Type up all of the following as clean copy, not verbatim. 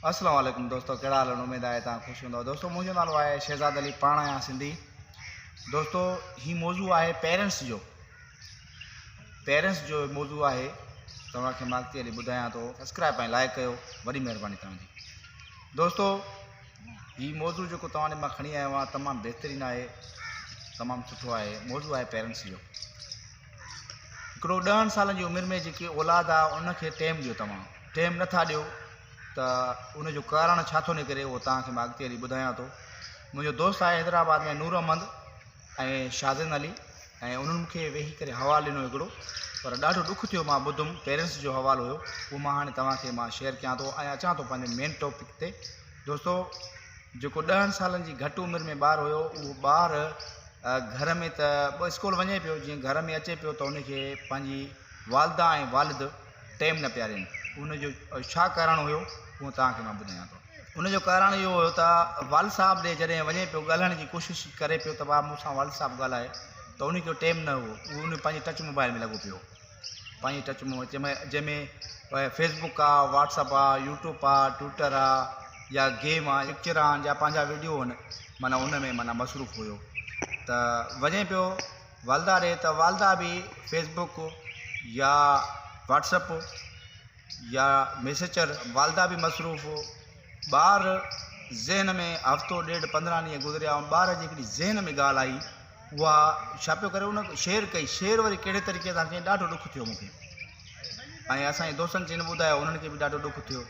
अस्सलाम वालेकुम दोस्तों, कहिड़ा हाल आहिनि? उमेद आहे तव्हां ख़ुशि हूंदव। दोस्तों मुंहिंजो नालो आहे शहज़ाद अली, पाण आहियां सिंधी। दोस्तों हीउ मौज़ू आहे पेरेंट्स जो मौज़ू आहे। तव्हांखे मां अॻिते हली ॿुधायां थो। सब्सक्राइब ऐं लाइक कयो, वॾी महिरबानी तव्हांजी। दोस्तों हीउ मौज़ू जेको तव्हां ॾे मां खणी आयो आहियां तमामु बहितरीनु आहे, तमामु सुठो आहे। मौज़ू आहे पेरेंट्स जो। हिकिड़ो 10 सालनि जी उमिरि में जेकी औलाद आहे उनखे टाइम ॾियो। तव्हां टाइम नथा ॾियो त उनजो कारण छा थो निकिरे उहो तव्हांखे मां अॻिते हली ॿुधायां थो। मुंहिंजो दोस्त आहे हैदराबाद में, नूर अहमद ऐं शाज़न अली, ऐं उन्हनि मूंखे वेही करे हवालु ॾिनो हिकिड़ो, पर ॾाढो ॾुखु थियो। मां ॿुधुमि पेरेंट्स जो हवालो हुयो, उहो मां हाणे तव्हांखे मां शेयर कयां थो ऐं अचां थो पंहिंजे मेन टॉपिक ते। दोस्तों जेको 10 सालनि जी घटि उमिरि में ॿारु हुयो, उहो ॿारु घर में त स्कूल वञे पियो, जीअं घर में अचे पियो त उनखे पंहिंजी वालदा ऐं वालिद टाइम न पिया ॾियनि। उनजो छा कारण हुयो उहो तव्हांखे मां ॿुधायां थो। उनजो कारण इहो हुयो त वालिद साहिब ॾे जॾहिं वञे पियो, ॻाल्हाइण जी कोशिशि करे पियो त भाउ मूंसां वालिद साहिबु ॻाल्हाए, त उनखे टाइम न हुओ। उन पंहिंजी टच मोबाइल में लॻो पियो, पंहिंजी टच मोबाइल जंहिंमें फेसबुक आहे, व्हाट्सअप आहे, यूट्यूब आहे, ट्विटर आहे, या गेम आहे, पिक्चर आहिनि, या पंहिंजा वीडियो आहिनि, माना उन में माना मसरूफ़ हुयो। त वञे पियो वालदा ॾे त वालदा बि फेसबुक या व्हाट्सअप या मैसेंजर, वालदा बि मसरूफ़। ॿार ज़हन में हफ़्तो ॾेढ 15 ॾींहं गुज़रिया, ऐं ॿार जी हिकिड़ी ज़हन में ॻाल्हि आई, उहा छा पियो करे, उन शेयर कई। शेयर वरी कहिड़े तरीक़े सां कई, ॾाढो ॾुखु थियो मूंखे, ऐं असांजे दोस्तनि जिन ॿुधायो उन्हनि खे बि ॾाढो ॾुखु थियो।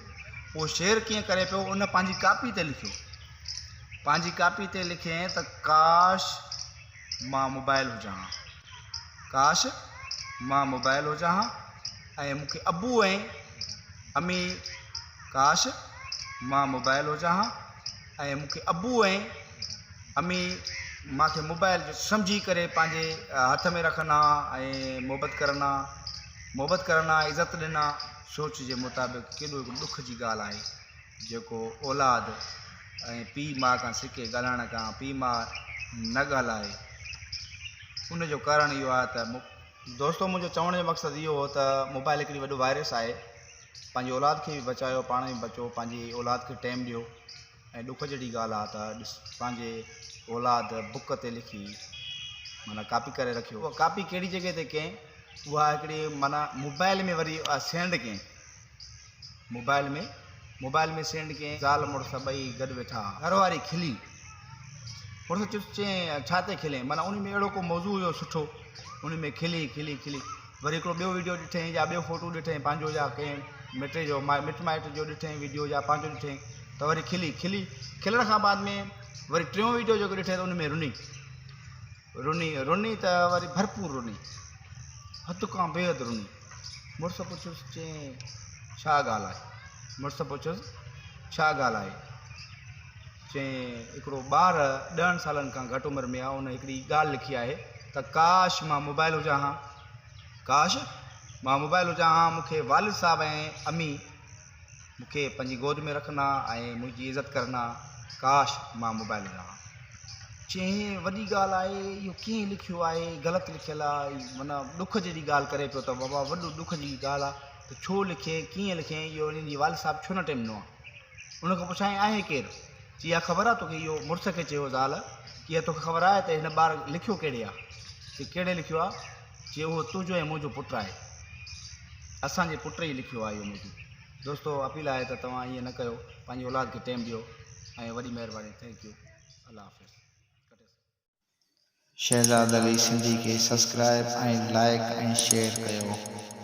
उहो शेयर कीअं करे पियो, उन पंहिंजी कापी ते लिखियो, पंहिंजी कापी ते लिखे त काश मां मोबाइल हुजां, काश मां मोबाइल हुजां, ऐं मूंखे अबू ऐं अम्मी, काश मां मोबाइल हुजां ऐं मूंखे अबू ऐं अम्मी मूंखे मोबाइल जो सम्झी करे पंहिंजे हथ में रखंदा ऐं मोहबत करना, इज़त ॾिना। सोच जे मुताबिक़ केॾो हिकु ॾुख जी ॻाल्हि आहे जेको औलाद ऐं पीउ माउ खां सिके ॻाल्हाइण खां, पीउ माउ न ॻाल्हाए। उनजो कारण इहो आहे त दोस्तों मुंहिंजो चवण जो मक़सदु इहो हो त मोबाइल हिकिड़ी वॾो वायरस आहे। पंहिंजी औलाद खे बि बचायो, पाण बि बचो, पंहिंजी औलाद खे टाइम ॾियो। ऐं ॾुख जहिड़ी ॻाल्हि आहे त पंहिंजे औलाद बुक ते लिखी माना कापी करे रखियो। उहा कापी कहिड़ी जॻह ते कयईं, उहा हिकिड़ी माना मोबाइल में वरी सेंड कयईं, मोबाइल में सेंड कयईं। ज़ाल मुड़ुस ॿई गॾु वेठा, घरवारी खिली, मुड़ुस चयईं छा ते खिले, माना उन में अहिड़ो को मौज़ू हुयो सुठो, उन में खिली वरी हिकिड़ो ॿियो वीडियो ॾिठईं या ॿियो फोटो ॾिठईं पंहिंजो, या कंहिं मिट माइट जो ॾिठईं वीडियो, या पंहिंजो ॾिठईं त वरी खिलण खां बाद में वरी टियों वीडियो जेको ॾिठईं त उन में रुनी त वरी भरपूर रुनी, हद खां बेहद रुनी। मुड़ुस पुछियुसि, चयईं छा ॻाल्हि आहे? चयईं हिकिड़ो ॿार 10 सालनि खां घटि उमिरि में आहे, उन हिकिड़ी ॻाल्हि लिखी आहे त काश मां मोबाइल हुजां हा, मूंखे वालिद साहिब ऐं अम्मी मूंखे पंहिंजी गोद में रखंदा ऐं मुंहिंजी इज़त करना, काश मां मोबाइल हुजां हा। चयईं वॾी ॻाल्हि आहे, इहो कीअं लिखियो आहे, ग़लति लिखियलु आहे, माना ॾुख जहिड़ी ॻाल्हि करे पियो त बाबा वॾो ॾुख जी ॻाल्हि आहे, त छो लिखे, कीअं लिखे, इहो इन्हनि जी वालिद साहिबु छो न टाइम ॾिनो आहे। उनखां पुछाईं आहे केरु? चई इहा ख़बर आहे तोखे, इहो मुड़ुस खे चयो ज़ाल, इहा तोखे ख़बर आहे त हिन ॿार लिखियो कहिड़े आहे? चई कहिड़े लिखियो आहे? चई उहो तुंहिंजो ऐं मुंहिंजो पुटु आहे, असांजे पुट ई लिखियो आहे इहो मौज़ू। दोस्तों अपील आहे त तव्हां ईअं न कयो, पंहिंजी औलाद खे टाइम ॾियो, ऐं वॾी महिरबानी। थैंक यू, अल्लाह हाफ़िज़। शहज़ाद अली सिंधी खे सब्सक्राइब ऐं लाइक ऐं शेयर कयो।